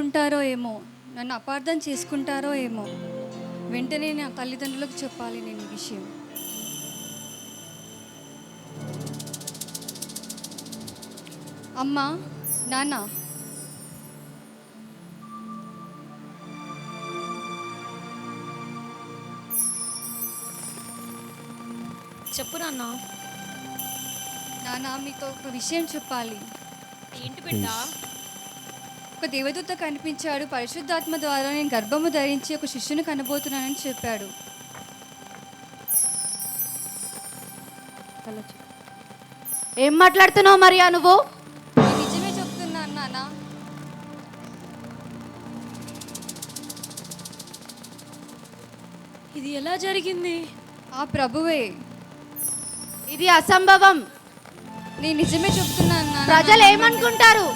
అనుకుంటారో ఏమో, నన్ను అపార్థం చేసుకుంటారో ఏమో. వెంటనే నా తల్లిదండ్రులకు చెప్పాలి నేను ఈ విషయం. అమ్మా, నాన్న, చెప్పు నాన్న. నాన్న, మీతో ఒక విషయం చెప్పాలి. ఏంటి బిడ్డ? ఒక దేవదూత కనిపించాడు. పరిశుద్ధాత్మ ద్వారా నేను గర్భము ధరించి ఒక శిష్యుని కనబోతున్నానని చెప్పాడు. ఏం మాట్లాడుతున్నావు మరియా నువ్వు? నేను నిజమే చెప్తున్నాను నాన్న. ఇది ఎలా జరిగింది? ఆ ప్రభువే. ఇది అసంభవం. నేను నిజమే చెప్తున్నాను నాన్న. ప్రజలు ఏమనుకుంటారు?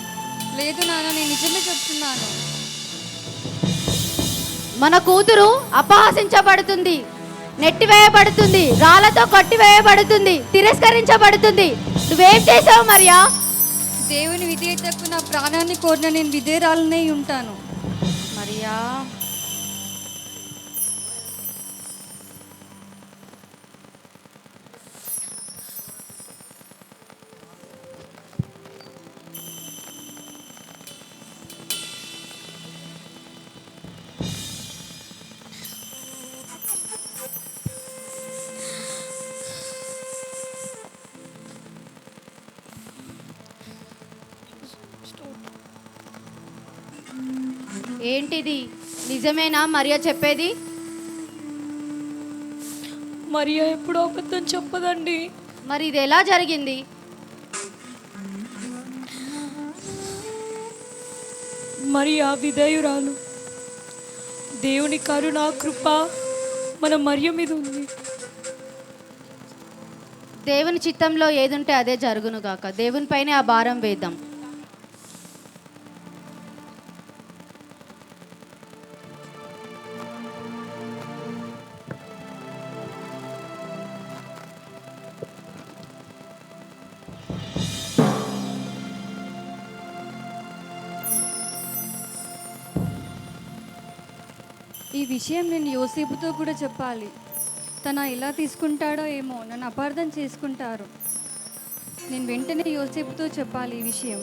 లేదు నాన్న, నేను నిజమే చెప్తున్నాను. మన కూతురు అపహాసించబడుతుంది, నెట్టివేయబడుతుంది, రాళ్లతో కొట్టివేయబడుతుంది, తిరస్కరించబడుతుంది. నువ్వేం చేసావు మరియా? దేవుని విధేయతకు నా ప్రాణాన్ని కోరిన నేను విధేయురాలనై ఉంటాను. మరియా, ఏంటిది? నిజమేనా మరియా చెప్పేది? మరియా ఎప్పుడో అబద్ధం చెప్పదండి. మరి ఇది ఎలా జరిగింది? మరియా విధేయురాలు. దేవుని కరుణ కృప మన మరియ మీద ఉంది. దేవుని చిత్తంలో ఏదుంటే అదే జరుగును గాక. దేవునిపైనే ఆ భారం వేద్దాం. ఈ విషయం నేను యోసేపుతో కూడా చెప్పాలి. తను ఎలా తీసుకుంటాడో ఏమో, నన్ను అపార్థం చేసుకుంటారు. నేను వెంటనే యోసేపుతో చెప్పాలి ఈ విషయం.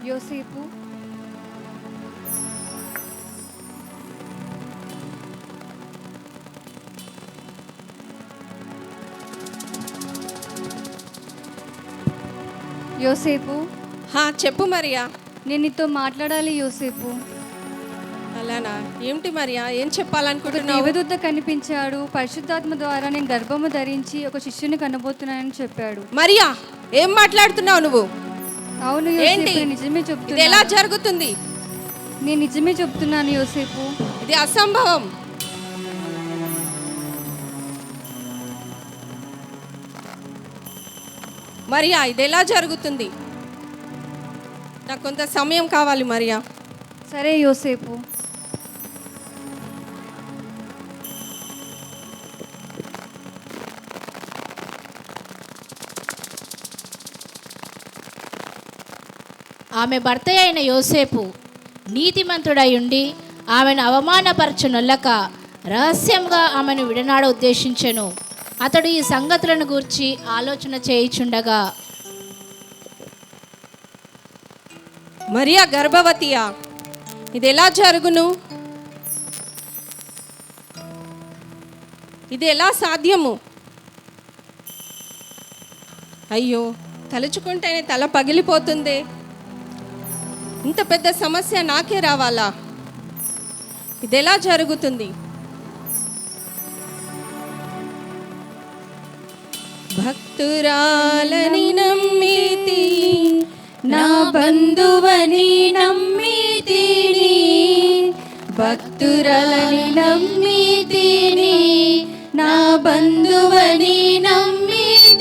యోసేపు, యోసేపు, చెప్పు మరియా. నేను నీతో మాట్లాడాలి యోసేపు. అలానా? ఏమిటి మరియా, ఏం చెప్పాలనుకుంటున్నావు? దేవదూత కనిపించాడు. పరిశుద్ధాత్మ ద్వారా నేను గర్భము ధరించి ఒక శిష్యుని కనబోతున్నానని చెప్పాడు. మరియా, ఏం మాట్లాడుతున్నావు నువ్వు? అవును ఏంటి? యోసేపు, నిజమే ఇది చెప్తున్నా. ఎలా జరుగుతుంది? నేను నిజమే చెప్తున్నాను యోసేపు. ఇది అసంభవం. మరియా, ఇది ఎలా జరుగుతుంది? నాకు కొంత సమయం కావాలి మరియా. సరే యోసేపు. ఆమె భర్త అయిన యోసేపు నీతిమంతుడై ఉండి ఆమెను అవమానపరచునొల్లక రహస్యంగా ఆమెను విడనాడ ఉద్దేశించెను. అతడు ఈ సంగతులను గూర్చి ఆలోచన చేయుచుండగా, మరియా గర్భవతియా? ఇది ఎలా జరుగును? ఇది ఎలా సాధ్యము? అయ్యో, తలుచుకుంటేనే తల పగిలిపోతుంది. ఇంత పెద్ద సమస్య నాకే రావాలా? ఇది ఎలా జరుగుతుంది? భక్తురాలని నమ్మితి, నా బంధువని నమ్మితిని, భక్తురాలని నమ్మితిని, నా బంధువని నమ్మితిని.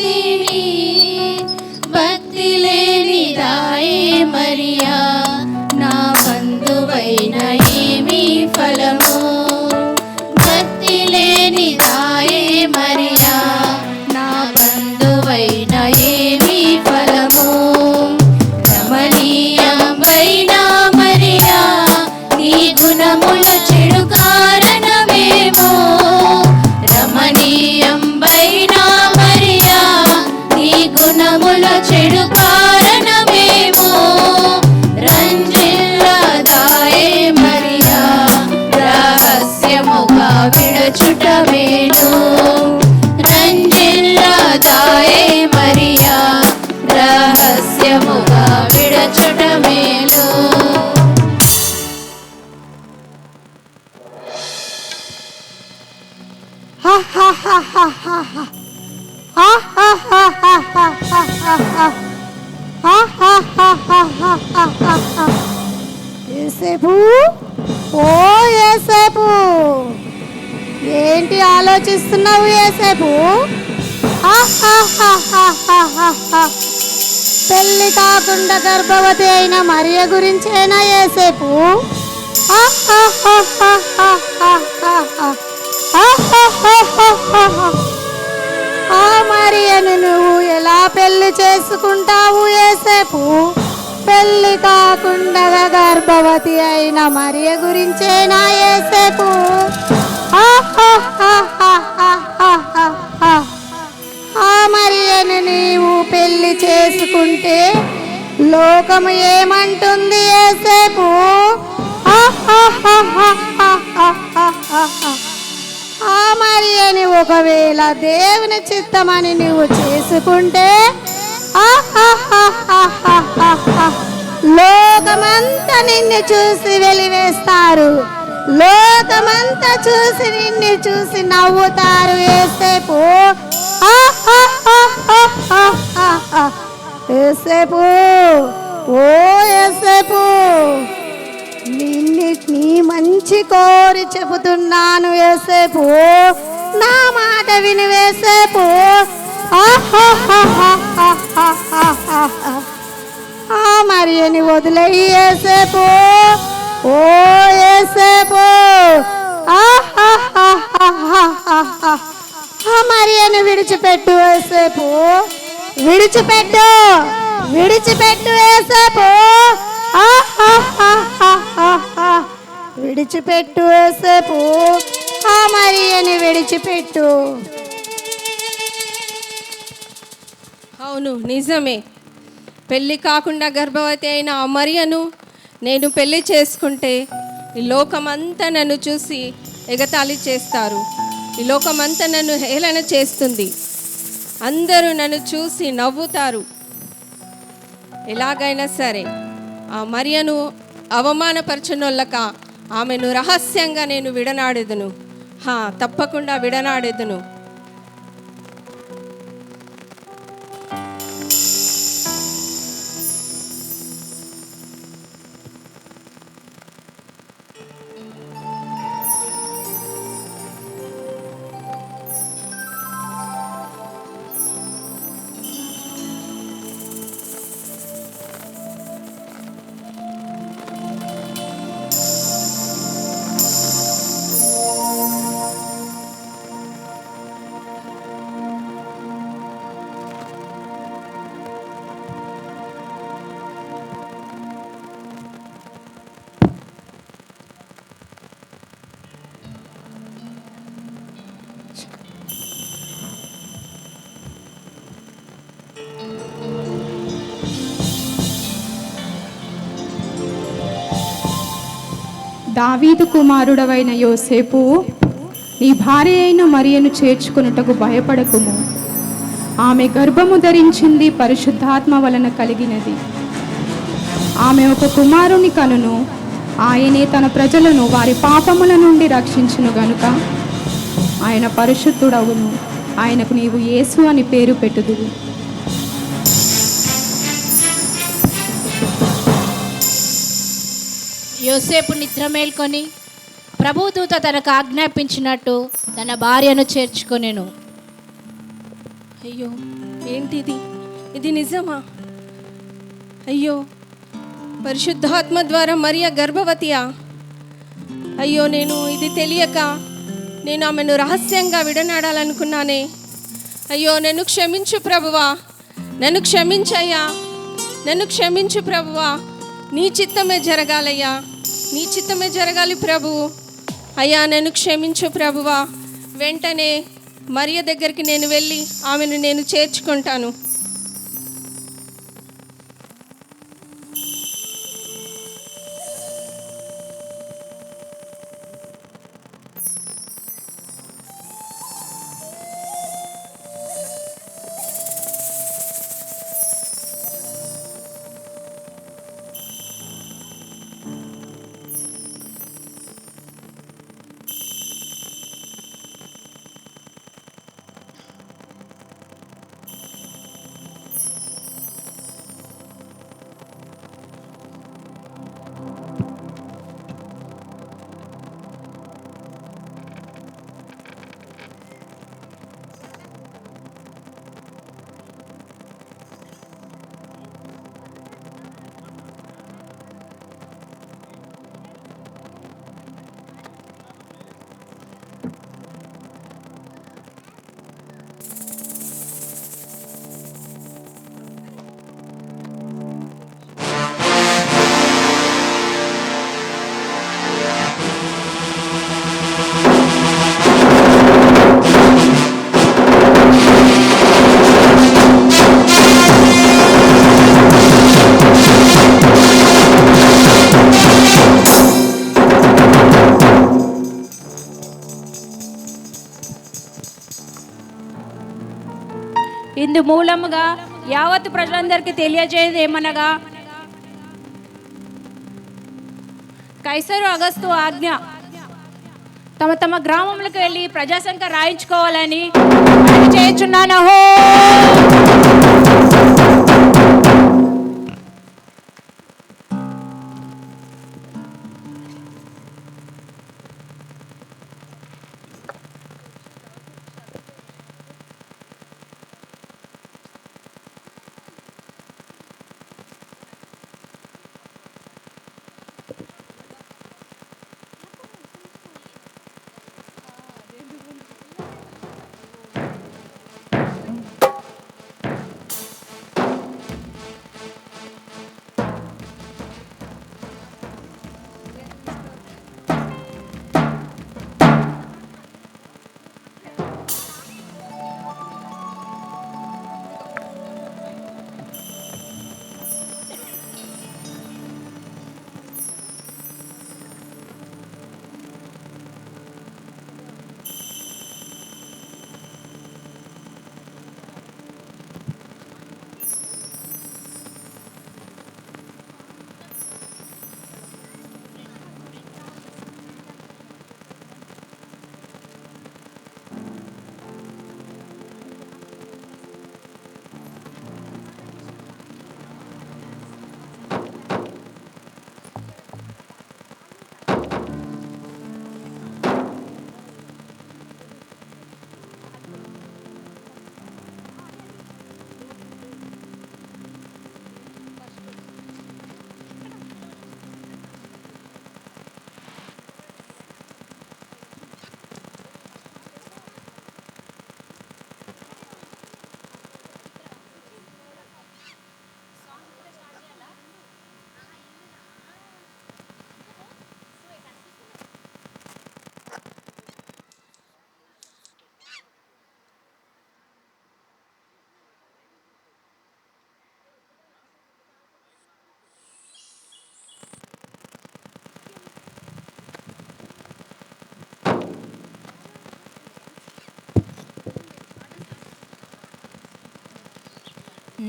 యేసేపు, ఓ యేసేపు, ఏంటి ఆలోచిస్తున్నావు యేసేపు? పెళ్లి కాకుండా గర్భవతి అయిన మరియ గురించేనా యేసేపు? ఆ మరియను నువ్వు ఎలా పెళ్లి చేసుకుంటావు యేసేపు? పెళ్లి కాకుండా గర్భవతి అయిన మరియ గురించేనా యేసేపు? ఆ మరియను నీవు పెళ్లి చేసుకుంటే లోకము ఏమంటుంది యేసేపు? ఆ మరియని ఒకవేళ దేవుని చిత్తమని నువ్వు చేసుకుంటే లోకమంతా నిన్ను చూసి వెలివేస్తారు, లోకమంతా చూసి నిన్ను చూసి నవ్వుతారు యేసేపు. యేసేపు, ఓ యేసేపు, నీ మంచి కోరి చెబుతున్నాను యేసేపు, నా మాట విని యేసేపు. ఆ మరియని వదిలేయి యేసేపు, ఓ యేసేపు. ఆ మరియని విడిచిపెట్టు యేసేపు, విడిచిపెట్టు, విడిచిపెట్టు యేసేపు, విడిచిపెట్టు యేసేపు. ఆ మరియని విడిచిపెట్టు. అవును, నిజమే. పెళ్ళి కాకుండా గర్భవతి అయిన ఆ మరియను నేను పెళ్ళి చేసుకుంటే ఈ లోకమంతా నన్ను చూసి ఎగతాళి చేస్తారు, ఈ లోకమంతా నన్ను హేళన చేస్తుంది, అందరూ నన్ను చూసి నవ్వుతారు. ఎలాగైనా సరే ఆ మరియను అవమానపరచనొల్లక ఆమెను రహస్యంగా నేను విడనాడెదను. తప్పకుండా విడనాడెదను. దావీదు కుమారుడవైన యోసేపు, నీ భార్య అయిన మరియను చేర్చుకొనుటకు భయపడకుము. ఆమె గర్భము ధరించింది పరిశుద్ధాత్మ వలన కలిగినది. ఆమె ఒక కుమారుని కనును, ఆయనే తన ప్రజలను వారి పాపముల నుండి రక్షించును గనుక ఆయన పరిశుద్ధుడవును. ఆయనకు నీవు యేసు అని పేరు పెట్టుదువు. యోసేపు నిద్ర మేల్కొని ప్రభుదూత తనకు ఆజ్ఞాపించినట్టు తన భార్యను చేర్చుకొనెను. అయ్యో, ఏంటిది? ఇది నిజమా? అయ్యో, పరిశుద్ధాత్మ ద్వారా మరియ గర్భవతియా? అయ్యో, నేను ఇది తెలియక నేను ఆమెను రహస్యంగా విడనాడాలనుకున్నానే. అయ్యో, నన్ను క్షమించు ప్రభువా, నన్ను క్షమించయ్యా, నన్ను క్షమించు ప్రభువా. నీ చిత్తమే జరగాలయ్యా, నీ చిత్తమే జరగాలి ప్రభువు. అయ్యా, నన్ను క్షమించు ప్రభువా. వెంటనే మరియ దగ్గరికి నేను వెళ్ళి ఆమెను నేను చేర్చుకుంటాను. మూలముగా యావత్ ప్రజలందరికీ తెలియజేయదు ఏమనగా, కైసరు అగస్తు ఆజ్ఞ తమ తమ గ్రామంలోకి వెళ్ళి ప్రజాసంఖ్య రాయించుకోవాలని చేయుచున్నాను.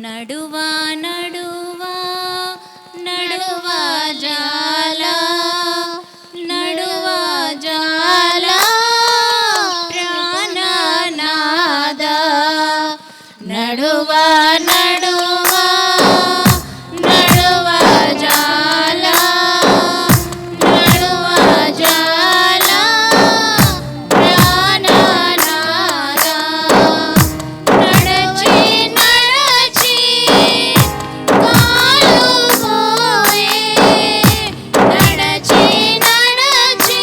నడువా నడువా నడువా జాల నడువా జాల ప్రాణనాద నడువా నడువా నడువా జాల నడువా జాల ప్రాణనాద నడచి నడచి కాలు పోయే నడచి నడచి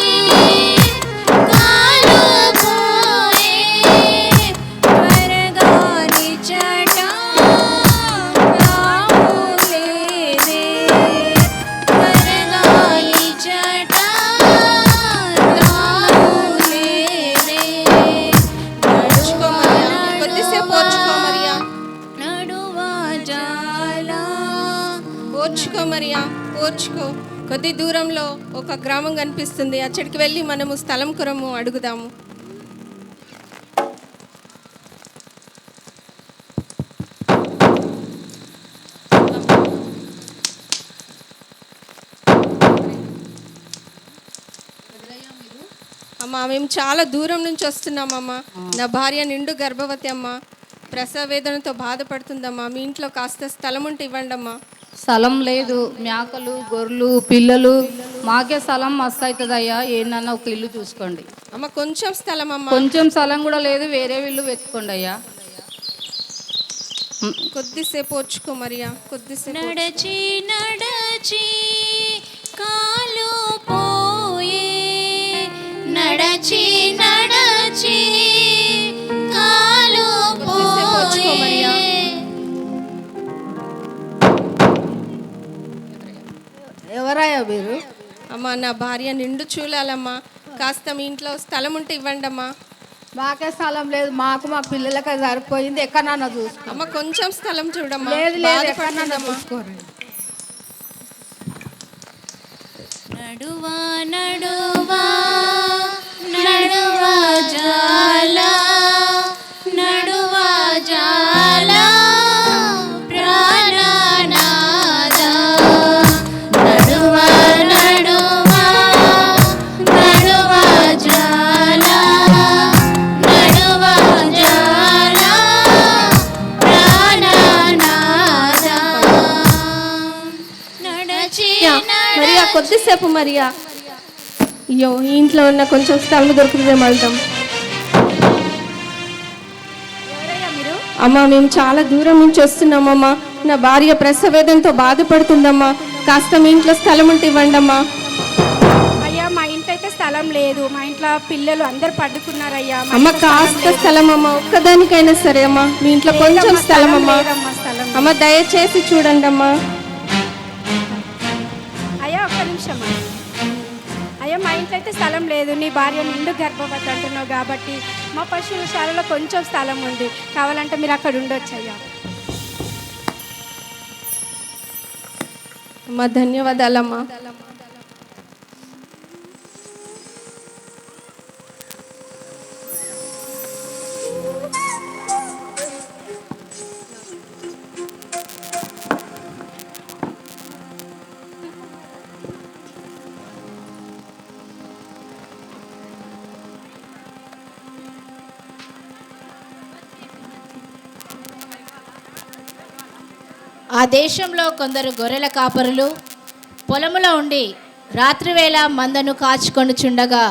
కాలు పోయే త్వరగాని చట రాములేదే త్వరగాని చట రాములేదే ఓర్చుకో మరియా, కొద్దిసేపు ఓర్చుకో మరియా, నడువా జాల ఓర్చుకో మరియా, ఓర్చుకో. కొద్ది దూరంలో ఒక గ్రామం కనిపిస్తుంది, అక్కడికి వెళ్ళి మనము స్థలం కొరము అడుగుదాము. అమ్మా, మేము చాలా దూరం నుంచి వస్తున్నామమ్మా. నా భార్య నిండు గర్భవతి అమ్మా, ప్రసవ వేదనతో బాధపడుతుందమ్మా. మీ ఇంట్లో కాస్త స్థలం ఉంటే ఇవ్వండి అమ్మా. స్థలం లేదు, మేకలు గొర్రెలు పిల్లలు, మాకే స్థలం మస్తు అవుతుంది అయ్యా. ఏందన్నా ఒక ఇల్లు చూసుకోండి. అమ్మ కొంచెం స్థలం అమ్మా, కొంచెం స్థలం కూడా లేదు, వేరే ఇల్లు వెతుక్కోండి అయ్యా. కొద్దిసేపు ఓర్చుకో మరియా, కొద్దిసేపు ఓర్చుకో. నడచి నడచి కాలు పోయే నడచి నడచి కాలు కొద్దిసేపు ఓర్చుకో మరియా. పోయే ఎవరయ్యా మీరు? అమ్మా, నా భార్య నిండు చూడాలమ్మా, కాస్త మీ ఇంట్లో స్థలం ఉంటే ఇవ్వండి అమ్మా. మాకే స్థలం లేదు, మాకు మా పిల్లలకి సరిపోయింది. ఎక్కడన్నా చూసుకో. అమ్మ కొంచెం స్థలం చూడమ్మా, లేదు లేదు, ఎక్కడన్నా బాధపడుతుందమ్మా. చూసుకోరు. నడువా నడువా నడువా జాల నడువా జాల కొద్దిసేపు మరియా. అయ్యో, ఈ ఇంట్లో ఉన్న కొంచెం స్థలం దొరుకుతుందే వెళ్దాం. అమ్మా, మేము చాలా దూరం నుంచి వస్తున్నామమ్మా. నా భార్య ప్రసవేదంతో బాధపడుతుందమ్మా. కాస్త మీ ఇంట్లో స్థలం ఉంటే ఇవ్వండి అమ్మా. అయ్యా, మా ఇంట్లో అయితే స్థలం లేదు. మా ఇంట్లో పిల్లలు అందరు పడుకున్నారయ్యా. అమ్మ, కాస్త స్థలం అమ్మా, ఒక్కదానికైనా సరే అమ్మా. మీ ఇంట్లో కొంచెం స్థలం అమ్మా. అమ్మ, దయచేసి చూడండి అమ్మా. అయ్యా, ఒక్క నిమిషం అయ్యా, మా ఇంట్లో అయితే స్థలం లేదు. నీ భార్య నిండు గర్భవతి అంటున్నావు కాబట్టి మా పశువుశాలలో కొంచెం స్థలం ఉంది. కావాలంటే మీరు అక్కడ ఉండొచ్చు అయ్యా. అమ్మా, ధన్యవాదాలమ్మా. ఆ దేశంలో కొందరు గొర్రెల కాపరులు పొలములో ఉండి రాత్రివేళ మందను కాచుకొనుచుండగా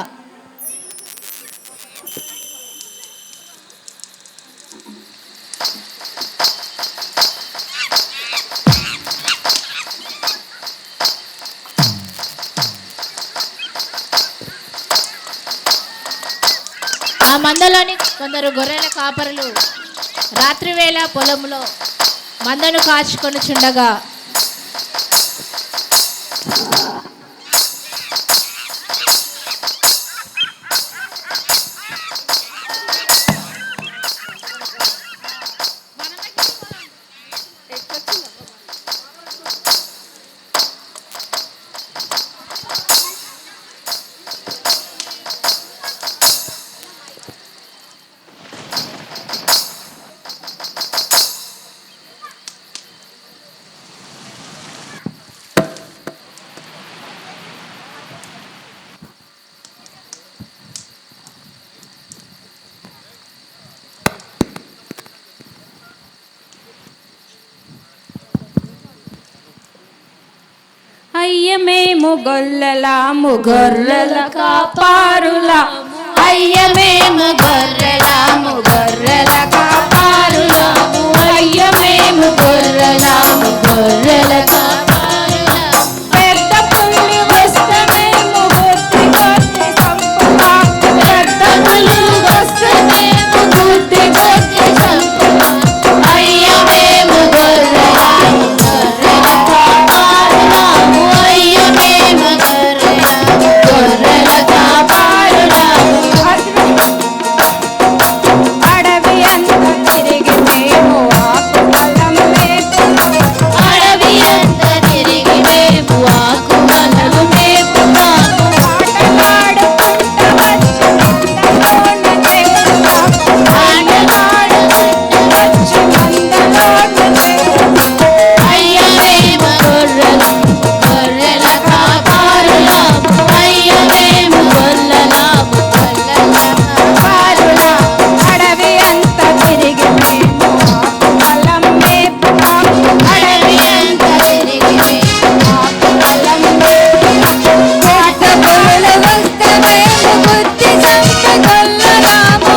ఆ మందలోని కొందరు గొర్రెల కాపరులు రాత్రివేళ పొలములో మందను కాచుకొనుచుండగా అయ్య, మేము గొల్లలాము గొర్రెల కాపారులాము. అయ్య మేము గొర్రెలాము గొర్రెల కాపారులాము. అయ్య మేము గొర్రెలాము గొర్రెల కాపారులాము. పెద్ద పులి వస్తే మేము గుర్తి కొట్టి చంపుతా. పెద్ద పులి వస్తే మేము గుర్తి కొట్టి చంపుతా. అయ్య మేము గొర్రెలాము గొర్రెల కాపారులాము. అయ్య మేము గొర్రెలాము గొర్రెల కాపారులాము. అడవి అంతా తిరిగి మేము ఆకు పొలం మేపుతాము. అడవి అంతా తిరిగి మేము ఆకు వలలు మేపుతాము. ఆటలాడుకుంటా వచ్చి మందలోన చేరుతాము. ఆటలాడుకుంటూ వచ్చి మందలోన చేరుతాము. అయ్య మేము గొర్రెలాము గొర్రెల కాపారులాము. అయ్య మేము గొల్లలాము గొల్లల కాపారులాము. అడవి అంతా తిరిగి మేము ఆకు పొలం మేపుతాము. అడవి అంతా తిరిగి మేము ఆకు వలలు మేపుతాము. వేటగాళ్ళు వస్తే మేము గుర్తి చంపగలరాము.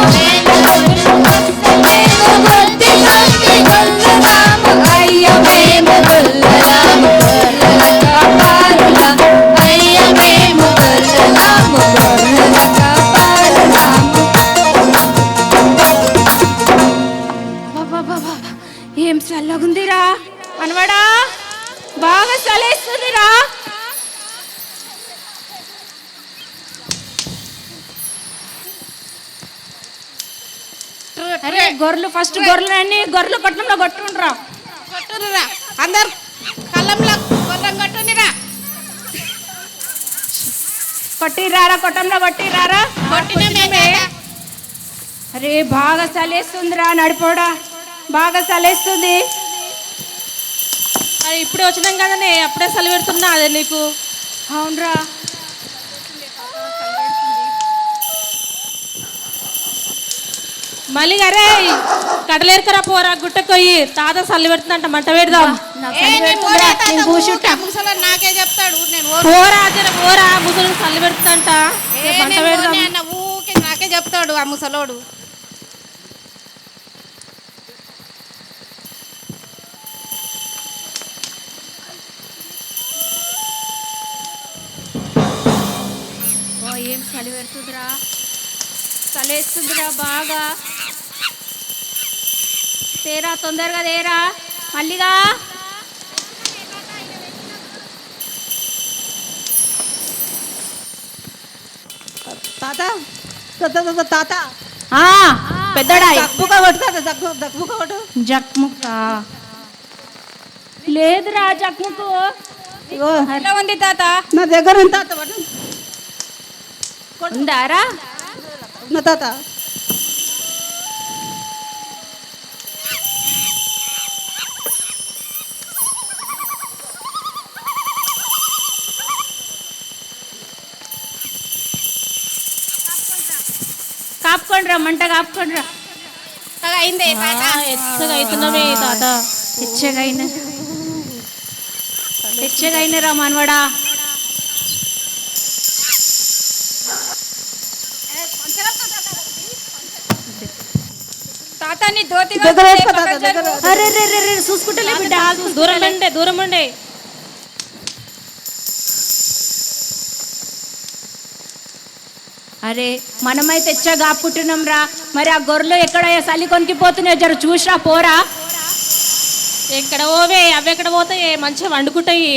మేము గుర్తి చంపి గొల్లలాము. అయ్య మేము గొల్లలాము గొర్రెల కాపారులాము. అయ్య మేము గొల్లలాము గొర్రెల కాపారులాము. ఏం చల్లగుందిరా మనవడా, బాగా చలేస్తుందిరా. అరే గొర్రెలు ఫస్ట్ గొర్రెలన్నీ గొర్రెలు కొట్టంలో కొట్టుండ్రా. కొట్టురా అందరు కళ్ళంలో కొర్రం కొట్టునిరా. కొట్టిరారా, కొట్టంలో కొట్టిరారా. కొట్టినమే. అరే బాగా చలేస్తుందిరా నడిపోడా, బాగా చలేస్తుంది. అది ఇప్పుడే వచ్చినాం కదనే, అప్పుడే చలి పెడుతున్నా అదే నీకు. అవునరా. మళ్ళీ అరే కడలేరుకరా పోరా గుట్టకొయ్యి తాత సల్లి పెడుతుందంట మంట పెడదాం ముసలోడు నాకే చెప్తాడు నేను పోరా జర పోరా ముసలు సల్లి పెడుతుందంట మంట పెడదాం ఊకే నాకే చెప్తాడు ఆ ముసలోడు. ఏం చలి పెడుతుందిరా, చలేస్తుందిరా బాగా. తేరా తొందరగా తేరా మల్లిగా. తాత తాత తాత పెద్దడా దక్కుగా కొట్టు తాత దక్కుగా కొట్టు. జక్ముక్క లేదురా జక్ముకు. ఇగో ఎలా ఉంది తాత? నా దగ్గర ఉంది తాత పట్టు. ఉందారా? నా తాత కాపుకోండిరా, మంట కాపుకోండిరా. అయిందే ఎచ్చగా అవుతున్నామే తాత. తెచ్చగైనరా మనవడా. తాత నీ ధోతి దగ్గర వేసుకో తాత దగ్గర. అరే రే రే రే చూసుకుంటలే బిడ్డ. దూరం ఉండే అరే మనమైతే తెచ్చగా ఆపుకుంటున్నాం రా. మరి ఆ గొర్రెలు ఎక్కడ చలి కొనికిపోతున్నాయో జర చూసిరా పోరా. ఎక్కడ పోవే అవి ఎక్కడ పోతాయి మంచిగా వండుకుంటాయి.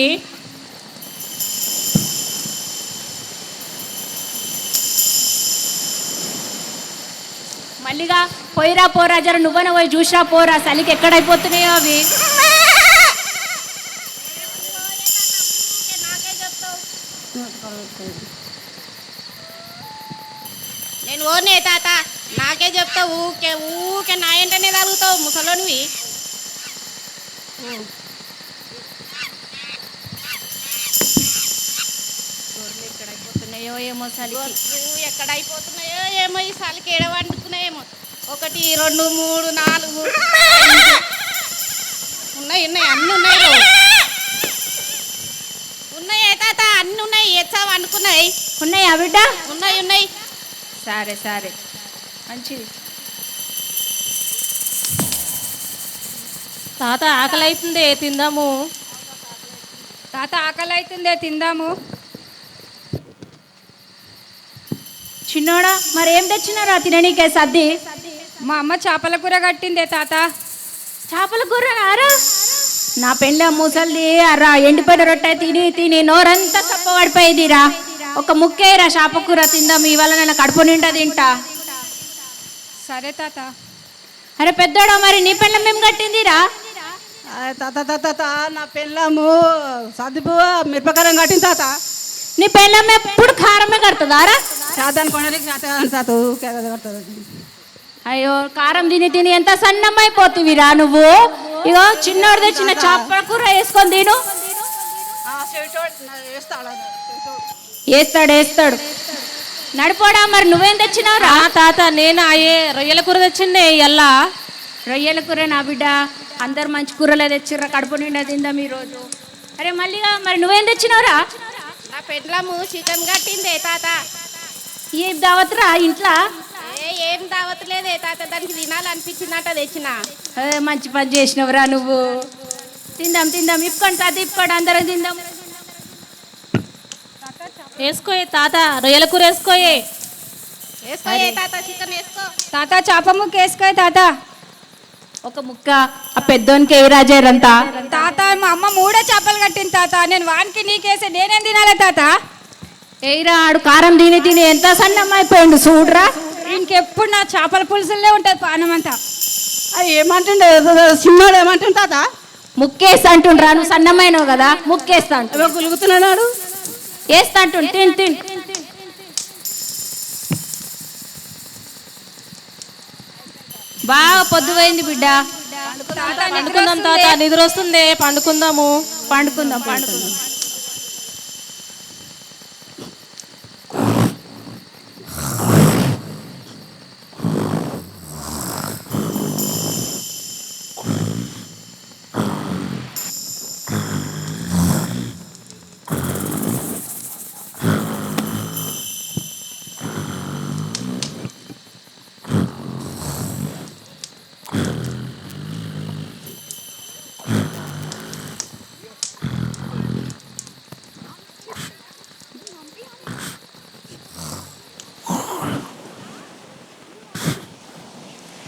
మల్లిగా పోయిరా పోరా జర నువ్వన పోయి చూసిరా పోరా చలికి ఎక్కడైపోతున్నాయో అవి. నేను ఓనే తాత నాకే చెప్తావు ఊకే ఊకే నా ఏంటనే తగులుతావు ముసలోనివి. ఎక్కడైపోతున్నాయో ఏమో చలికి. ఎక్కడ అయిపోతున్నాయో ఏమో ఈ సాలికి ఏడ వండుకున్నాయేమో. 1 2 3 4 ఉన్నాయి అన్నీ ఉన్నాయి ఉన్నాయి తాత అన్నీ ఉన్నాయి. ఎచ్చా వండుకున్నాయి ఉన్నాయా బిడ్డ? ఉన్నాయి. సరే సరే మంచిది. తాత ఆకలి అవుతుంది తిందాము. తాత ఆకలి అవుతుందే తిందాము. చిన్నోడా మరి ఏం తెచ్చినారా తిననీకే సర్ది? మా అమ్మ చేపల కూర కట్టిందే తాత. చేపల కూర ఆరా? నా పెళ్ళ ముసలిది అరా ఎండిపోయిన రొట్టె తిని తిని నోరంతా చప్పబడిపోయిందిరా. ఒక ముక్కేరా చేప కూర తిందాం, ఇవాళ నేను కడుపు నిండా తింటా. సరే తాత. అరే పెద్దోడా మరి నీ పెళ్ళం మేము కట్టిందిరా? తాత తాత తాత నా పెళ్ళము సదుపు మిరపకారం కట్టింది తాత. నీ పెళ్ళం ఎప్పుడు కారమే కడుతుందారా? సాధారణ కొనడానికి తాత కడుతుంది. అయ్యో కారం తిని తిని ఎంత సన్నమైపోతివిరా నువ్వు. ఇగో చిన్నోడు తెచ్చిన చేపల కూర వేసుకొని తిను. వేస్తాడు నడిపోడా. మరి నువ్వేం తెచ్చినావురా? తాత నేను అయ్యే రొయ్యల కూర తెచ్చిండే ఎల్లా. రొయ్యల కూర నా బిడ్డ, అందరు మంచి కూరలే తెచ్చిర్రా, కడుపు నిండా తిందాం ఈరోజు. అరే మల్లిగా మరి నువ్వేం తెచ్చినావురా? నా పెండ్లము చికెన్ కట్టిందే తాత. ఏ దావత్రా ఇంట్లో? ఏం దావట్లేదే తాత, దానికి తినాలనిపించిందట తెచ్చిన. మంచి పని చేసినవురా నువ్వు. తిందాం ఇప్పుకోండి తాత, ఇప్పుకోండి అందరం తిందాం. వేసుకోయే తాత రొయ్యల కూర వేసుకోయే తాత చికెన్ వేసుకో. తాత చేప ముక్క వేసుకో తాత. ఒక ముక్క ఆ పెద్దోనికి ఏ రాజారంతా. తాత మా అమ్మ 3 చేపలు కట్టింది తాత. నేను వానికి నీకేసి నేనేం తినాలి తాత? ఏయిరా ఆడు కారం తిని తిని ఎంత సన్నమైపోయిండు చూడరా. ఇంకెప్పుడు నా చేపల పులుసులే ఉంటుంది పానం అంతా. ఏమంటుండే చిన్నోడు ఏమంటుండు తాత? ముక్కేస్తా అంటుండ్రా, నువ్వు సన్నమైనవు కదా ముక్కేస్తా అంటు. గులుగుతున్నాడు వేస్తా అంటుండు. తిని బాగా పొద్దుపోయింది బిడ్డ. పండుకుందాం తాత, నిద్ర వస్తుంది పండుకుందాము. పండుకుందాం.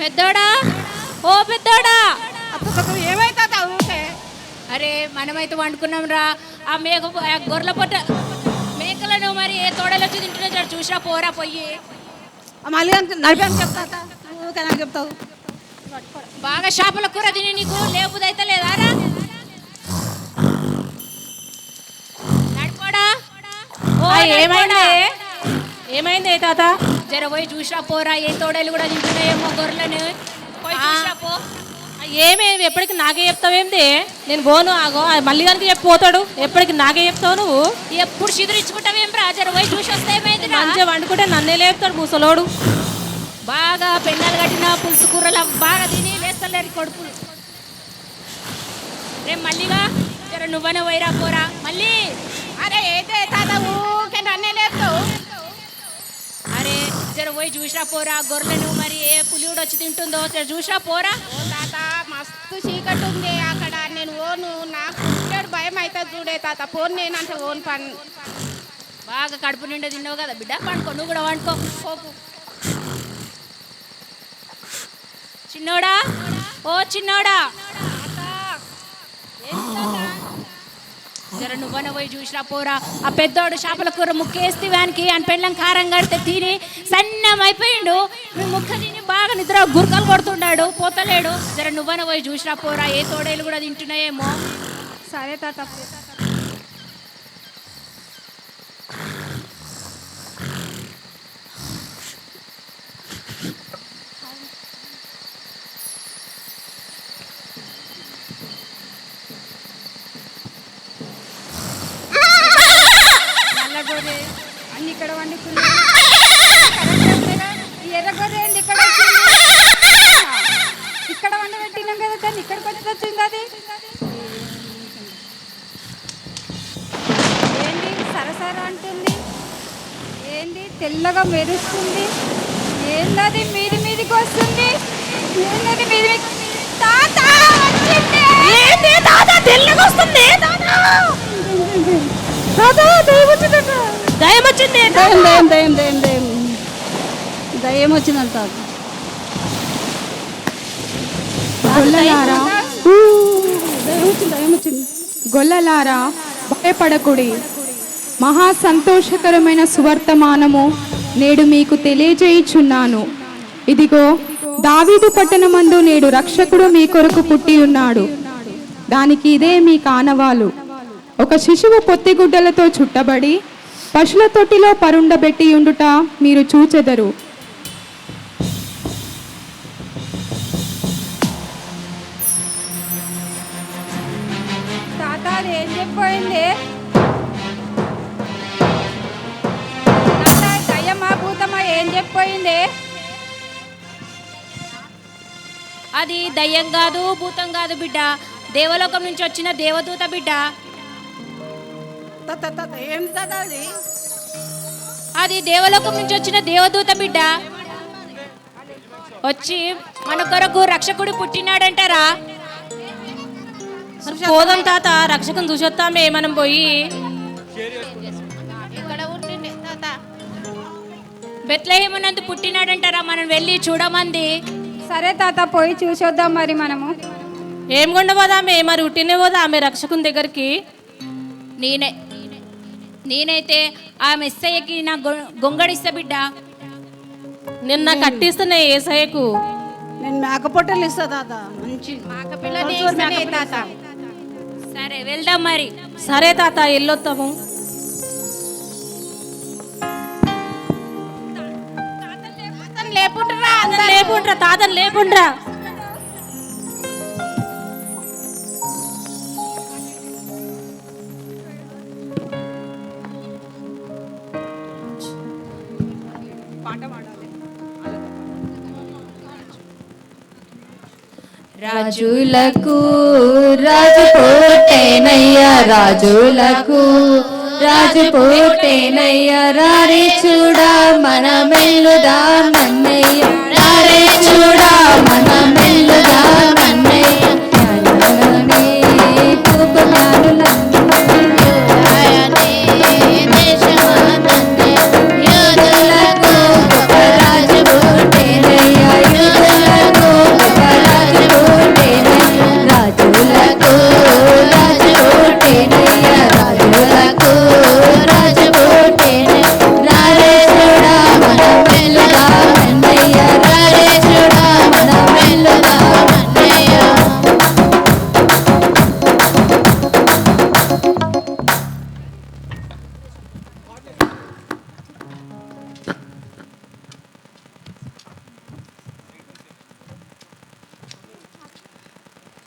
పెద్దోడా, ఓ పెద్దోడా. ఏమైతే ఊకే అరే మనమైతే వండుకున్నాం రా. ఆ గొర్రెల పొట్ట మేకలను మరి ఏ తోడలు వచ్చి తింటున్నా చూసినా పోరా పొయ్యి. మళ్ళీ నడిపాను చెప్తా ఊకే నాకు చెప్తావు. బాగా చేపల కూర తిని నీకు లేపుదైతే లేదారా? నడిపోడా. ఏమైంది తాత? జర పోయి చూసినా పోరా, ఏ తోడలు కూడా తింటున్నాయేమో గొర్రెలను. పోయి చూసినా పో. ఏమేమి ఎప్పటికి నాకే చెప్తావేంది? నేను పోను. ఆగో మళ్ళీ కనుక చెప్పిపోతాడు. ఎప్పటికి నాకే చెప్తావు నువ్వు? ఎప్పుడు చిదురించుకుంటావేం రా? జర పోయి చూసి వస్తే ఏమైంది? మంచిగా వండుకుంటే నన్నే లేపుతాడు ముసలోడు. బాగా పెన్నాలు కట్టిన పులుసు కూరలు బాగా తిని లేస్తలేరు కొడుకులు. రేపు మళ్ళీగా జర నువ్వనే పోయిరా పోరా మళ్ళీ. అరే అయితే తాత ఊకే నన్నే లేపుతావు. అరే జర పోయి చూసిరా పోరా గొర్రెలను, మరి ఏ పులివుడు వచ్చి తింటుందో జర చూసిరా పోరా. తాత మస్తు చీకటి ఉంది అక్కడ, నేను ఓను. నాకు భయం అవుతుంది చూడే తాత. ఫోన్ నేనంటే ఓన్ పని. బాగా కడుపు నిండా తిన్నావు కదా బిడ్డ, పండుకో. నువ్వు కూడా వండుకో పోపు. చిన్నోడా, ఓ చిన్నోడా, జర నువ్వన పోయి చూసిరా పోరా. ఆ పెద్దోడు చేపల కూర ముక్కేస్తే వానికి అని పెళ్ళం కారం కడితే తిని సన్నం అయిపోయిండు. మీ ముక్క తిని బాగా నిద్ర గురకలు కొడుతున్నాడు, పోతలేడు. జర నువ్వన పోయి చూసిరా పోరా, ఏ తోడేలు కూడా తింటున్నాయేమో. సరే తాత. అన్ని ఇక్కడ వండుకున్నా. ఎర్ర గొర్రె ఏంటి ఇక్కడ వచ్చింది? ఇక్కడ వండబెట్టినాం కదా, దాన్ని ఇక్కడికి వచ్చి వచ్చింది అది. ఏంటి సరసర అంటుంది? ఏంటి తెల్లగా మెరుస్తుంది? ఏంటది మీది మీదికి వస్తుంది? ఏంటది మీది తాత వచ్చింది. ఏంటి తాత తెల్లగా వస్తుంది? దయ్యం వచ్చింది. దయ్యం వచ్చిందంట. గొల్లలారా, దయ్యం వచ్చింది. గొల్లలారా భయపడకుడి. మహా సంతోషకరమైన సువర్తమానము నేడు మీకు తెలియజేయుచున్నాను. ఇదిగో దావీదు పట్టణమందు నేడు రక్షకుడు మీ కొరకు పుట్టి ఉన్నాడు. దానికి ఇదే మీ కానవాలు. ఒక శిశువు పొత్తిగుడ్డలతో చుట్టబడి పశుల తొట్టిలో పరుండబెట్టి ఉండుట మీరు చూచెదరు. తాత అది ఏం చెప్పిపోయింది? తాత దయ్యమా భూతమా ఏం చెప్పిపోయింది? అది దయ్యం కాదు, భూతం కాదు బిడ్డ, దేవలోకం నుంచి వచ్చిన దేవదూత బిడ్డ. ఏం తాత అది? అది దేవలోకం నుంచి వచ్చిన దేవదూత బిడ్డ. వచ్చి మన కొరకు రక్షకుడు పుట్టినాడంటారా. పోదాం తాత, రక్షకుని చూసొస్తామే మనం పోయి. ఇక్కడ ఉండి తాత బెత్లెహేమునందు పుట్టినాడంటారా, మనం వెళ్ళి చూడమంది. సరే తాత పోయి చూసొద్దాం మరి మనము. ఏం కొండ పోదామే, మరి ఉట్టినే పోదామే రక్షకుని దగ్గరికి. నేనైతే ఆ మెస్సయ్యకి నా గొంగడిస్తా బిడ్డ. నిన్న కట్టిస్తున్నాయి ఏసయ్యకు. నేను మేకపోటలు ఇస్తా తాత. మంచి పిల్లలు తాత. సరే వెళ్దాం మరి. సరే తాత వెళ్ళొస్తాము. లేపుండ్రా తాతను లేపుండ్రా. రాజులకు రాజు పుట్టేనయ్యా, రాజులకు రాజు పుట్టేనయ్యా, రారే చూడా మన మెల్లుదా మన్నయ్య, రారే చూడా మన మెల్లుదా మన్నయ్య. రాజు పుట్టేనయ్యా, యుద్ధలకు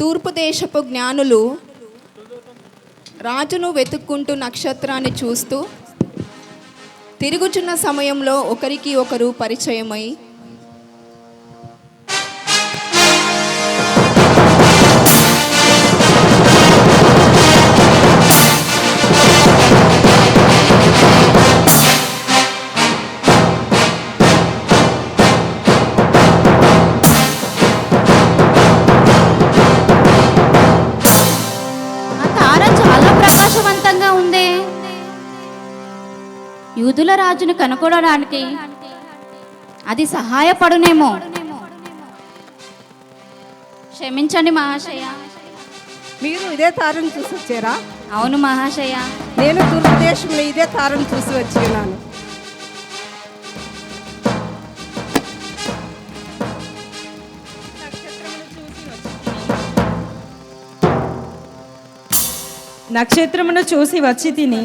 తూర్పు దేశపు జ్ఞానులు రాజును వెతుక్కుంటూ నక్షత్రాన్ని చూస్తూ తిరుగుచున్న సమయంలో ఒకరికి ఒకరు పరిచయమై ఉందే. యూదుల రాజును కనుగొనడానికి అది సహాయపడునేమో. క్షమించండి మహాశయ. మీరు ఇదే తారను చూసి వచ్చారా? అవును మహాశయ. నేను తూర్పు దేశంలో ఇదే తారను చూసి వచ్చినాను. నక్షత్రమును చూసి వచ్చి తిని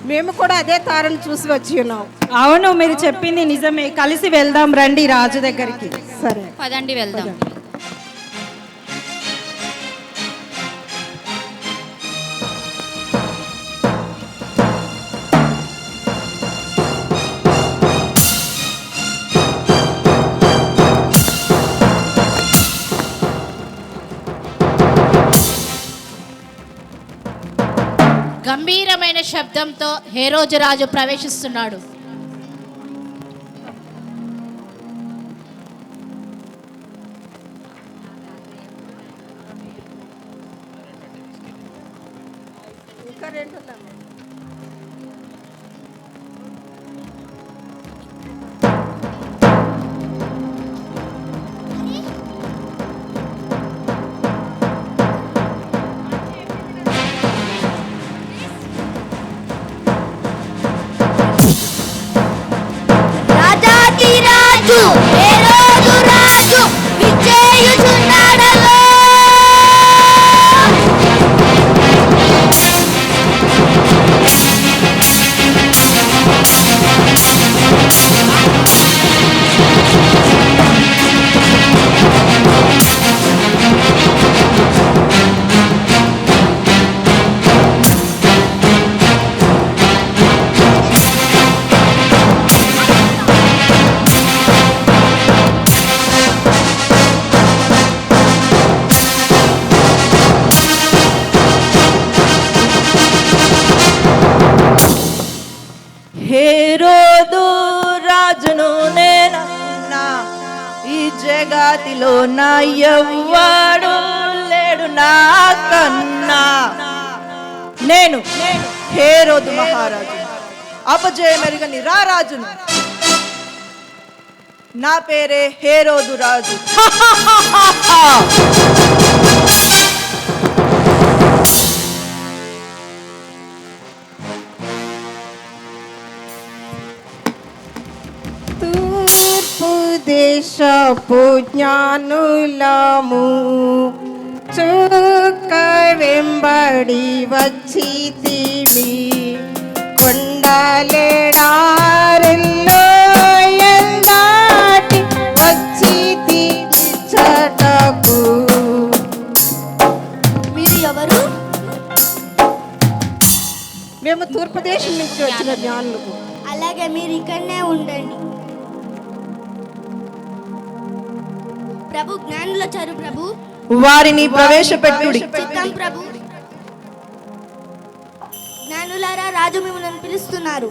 మేము కూడా అదే తారను చూసి వచ్చి ఉన్నాం. అవును, మీరు చెప్పింది నిజమే. కలిసి వెళ్దాం రండి రాజు దగ్గరికి. సరే పదండి వెళ్దాం. గంభీరమైన శబ్దంతో హేరోదు రాజు ప్రవేశిస్తున్నాడు. హేరోదు రాజు విజేయుచున్నాడలో. హేరోదు రాజును నేనన్నా, ఈ జగతిలో నా ఎవ్వడు లేడు నాకన్నా. నేను హేరోదు మహారాజు, అపజయమెరుగని రారాజును. నా పేరే హేరోదు రాజు. దేశపు జ్ఞానులము చుక్క వెంబడి వచ్చి తిమి కొండలేడారిలో ఎందాటి వచ్చి చటకు. మీరు ఎవరు? మేము తూర్పు దేశం నుంచి వచ్చిన జ్ఞానులు. అలాగే మీరు ఇక్కడనే ఉండండి. ప్రభు, జ్ఞానులు వచ్చారు ప్రభు. వారిని ప్రవేశపెట్టుడి. చిత్తం ప్రభు. జ్ఞానులారా, రాజు మిమ్మల్ని పిలుస్తున్నారు.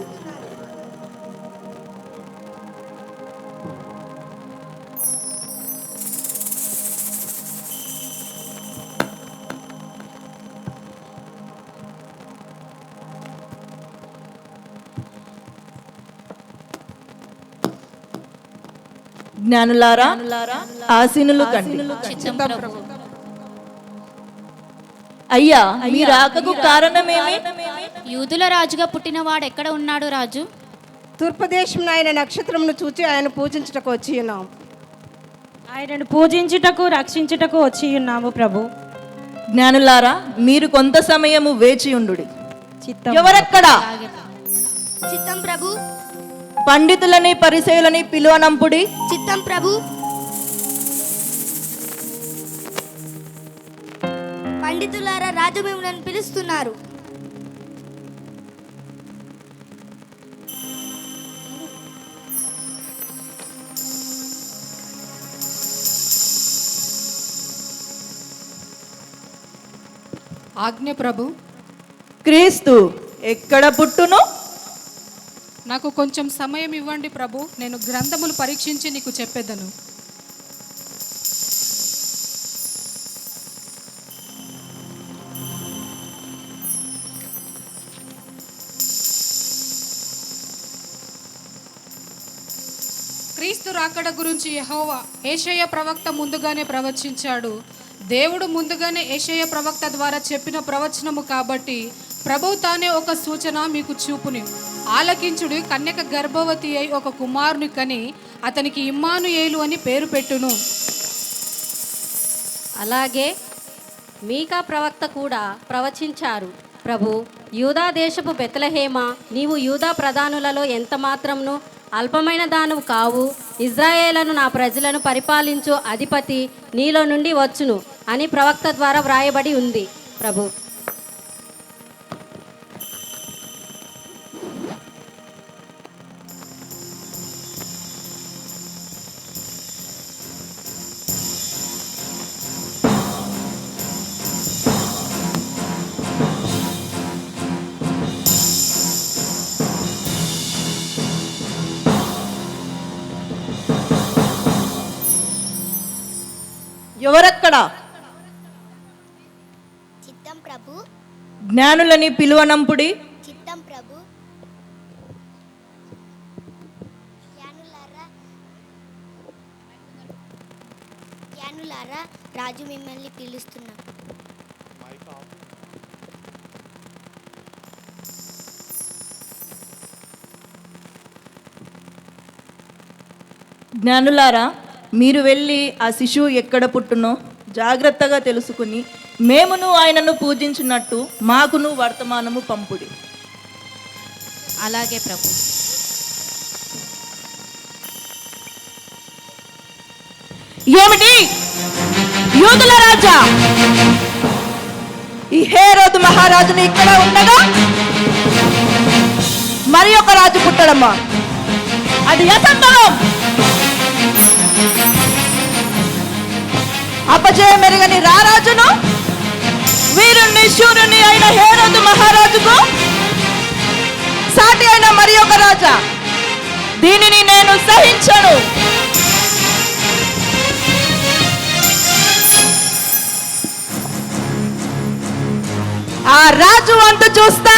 జ్ఞానులారా, ఆసీనులు కండి. అయ్యా, మీ రాకకు కారణమేమి? యూదుల రాజుగా పుట్టిన వాడు ఎక్కడ ఉన్నాడు రాజు? తూర్పు దేశంలో ఆయన నక్షత్రమును చూచి ఆయన పూజించుటకు వచ్చి ఉన్నాం. ఆయనను పూజించుటకు రక్షించుటకు వచ్చి ఉన్నాము ప్రభు. జ్ఞానులారా, మీరు కొంత సమయము వేచి ఉండుడి. ఎవరెక్కడ? చిత్తం ప్రభు. పండితులని పరిసయులని పిలువనంపుడి. చిత్తం ప్రభు. పండితులారా, రాజు మిమ్మల్ని పిలుస్తున్నారు. ఆజ్ఞ ప్రభు. క్రీస్తు ఎక్కడ పుట్టును? నాకు కొంచెం సమయం ఇవ్వండి ప్రభు, నేను గ్రంథములు పరీక్షించి నీకు చెప్పేదను. క్రీస్తు రాకడ గురించి యెహోవా యేషయ ప్రవక్త ముందుగానే ప్రవచించాడు. దేవుడు ముందుగానే యేషయ ప్రవక్త ద్వారా చెప్పిన ప్రవచనము కాబట్టి ప్రభువు తానే ఒక సూచన మీకు చూపుని. ఆలకించుడి, కన్యక గర్భవతి అయి ఒక కుమారుని కని అతనికి ఇమ్మానుయేలు అని పేరు పెట్టును. అలాగే మీకా ప్రవక్త కూడా ప్రవచించారు. ప్రభు, యూదా దేశపు బెత్లెహేమ, నీవు యూదా ప్రధానులలో ఎంత మాత్రమును అల్పమైన దానవు కావు. ఇజ్రాయేలను నా ప్రజలను పరిపాలించు అధిపతి నీలో నుండి వచ్చును అని ప్రవక్త ద్వారా వ్రాయబడి ఉంది. ప్రభు, ఎవరక్కడ? చిత్తం ప్రభు. జ్ఞానులని పిలువనంపుడి. చిత్తం ప్రభు. జ్ఞానులారా, రాజు మిమ్మల్ని పిలుస్తున్నారు. జ్ఞానులారా, మీరు వెళ్ళి ఆ శిశువు ఎక్కడ పుట్టునో జాగ్రత్తగా తెలుసుకుని మేమును ఆయనను పూజించినట్టు మాకును వర్తమానము పంపుడి. అలాగే ప్రభు. ఏమిటి? యూదుల రాజా, ఈ హేరోదు మహారాజుని ఇక్కడ ఉండగా మరి ఒక రాజు పుట్టడమ్మా? అది అసంభవం. అపజయం మెరుగని రారాజును, వీరుణ్ణి శూరుని అయిన హేరోదు మహారాజుకు సాటి అయిన మరి ఒక రాజా, దీనిని నేను సహించను. ఆ రాజు అంటూ చూస్తా.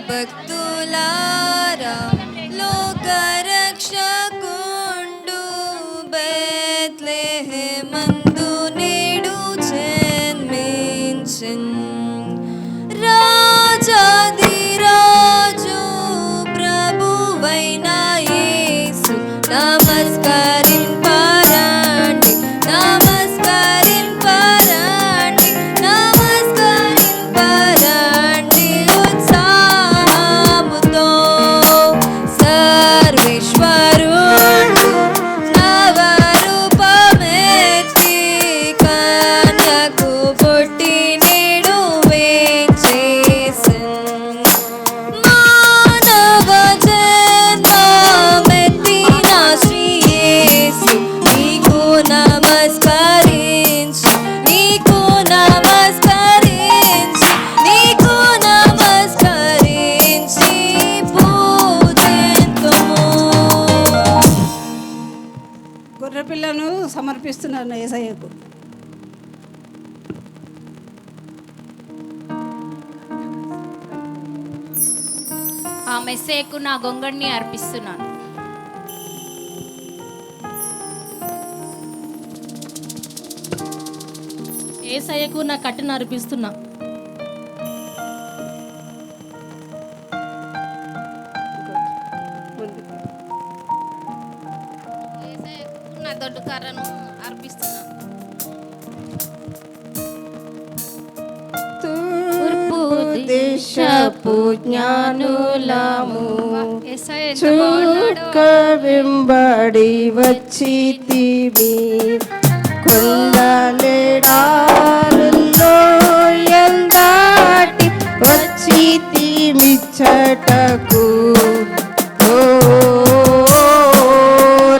భక్తులారా, లోకరక్షకుండు బెత్లెహేమందు నేడు జన్మించెన్ రాజాధిరాజు ప్రభువైన యేసు. నమస్కరింపరండి, నమస్కరింపరండి, నమస్కరింపరండి ఉత్సాహముతో. పిల్లను సమర్పిస్తున్నాను యేసయ్యకు. ఆ మెస్సేకు నా గొంగడిని అర్పిస్తున్నాను. ఏసయ్యకు నా కట్టును అర్పిస్తున్నా. నా దొడ్డు కర్రను అర్పిస్తున్నాను. తూర్పు దేశపు జ్ఞానులము చుక్క వెంబడి వచ్చితిమి, కొండలేడారుల్లో ఎందాటి వచ్చితిమిచ్చటకు. ఓ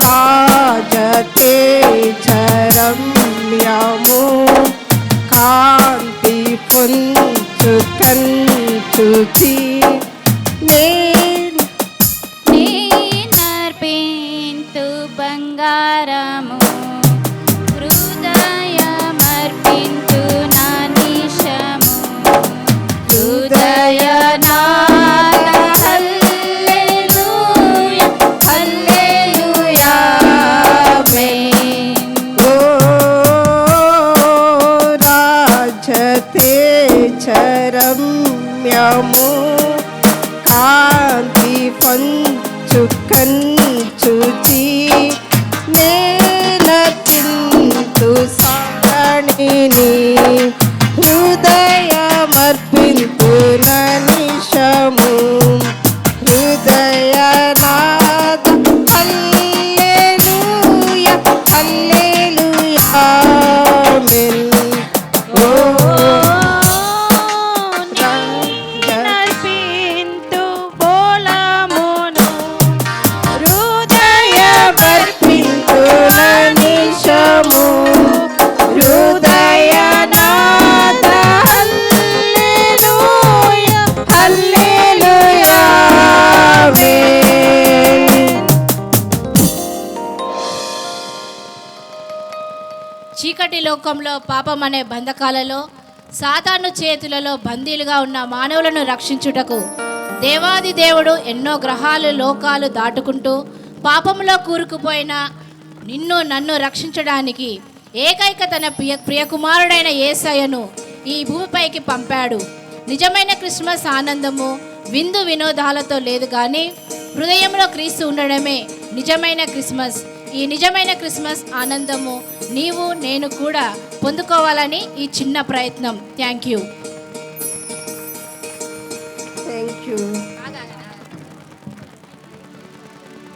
రాజతే చరమ్యము కాంతి పొంచు కంచుచి నేనర్పింతు బంగారము, హృదయమర్పింతు నా నిశము, హృదయనాద హల్లెలూయా హల్లెలూయా ఆమేన్. ఓ రాజతే చరమ్యము కాంతి పంచు కంచుచి నేనర్పింతు సాణిని, హృదయమర్పింతు నా నిశము, హృదయనాద హల్లెలూయా హల్లెలూయా ఆమేన్. ఓ నర్పింతు బోళమును, హృదయమర్పింతు నా నిశము, హృదయనాద హల్లెలూయా హల్లెలూయా ఆమేన్. చీకటి లోకంలో పాపం అనే బంధకాలలో సాతాను చేతులలో బందీలుగా ఉన్న మానవులను రక్షించుటకు దేవాది దేవుడు ఎన్నో గ్రహాలు లోకాలు దాటుకుంటూ పాపంలో కూరుకుపోయిన నిన్ను నన్ను రక్షించడానికి ఏకైక తన ప్రియకుమారుడైన యేసయ్యను ఈ భూమిపైకి పంపాడు. నిజమైన క్రిస్మస్ ఆనందము విందు వినోదాలతో లేదు కానీ హృదయంలో క్రీస్తు ఉండడమే నిజమైన క్రిస్మస్. ఈ నిజమైన క్రిస్మస్ ఆనందము నీవు నేను కూడా పొందుకోవాలని ఈ చిన్న ప్రయత్నం. Thank you.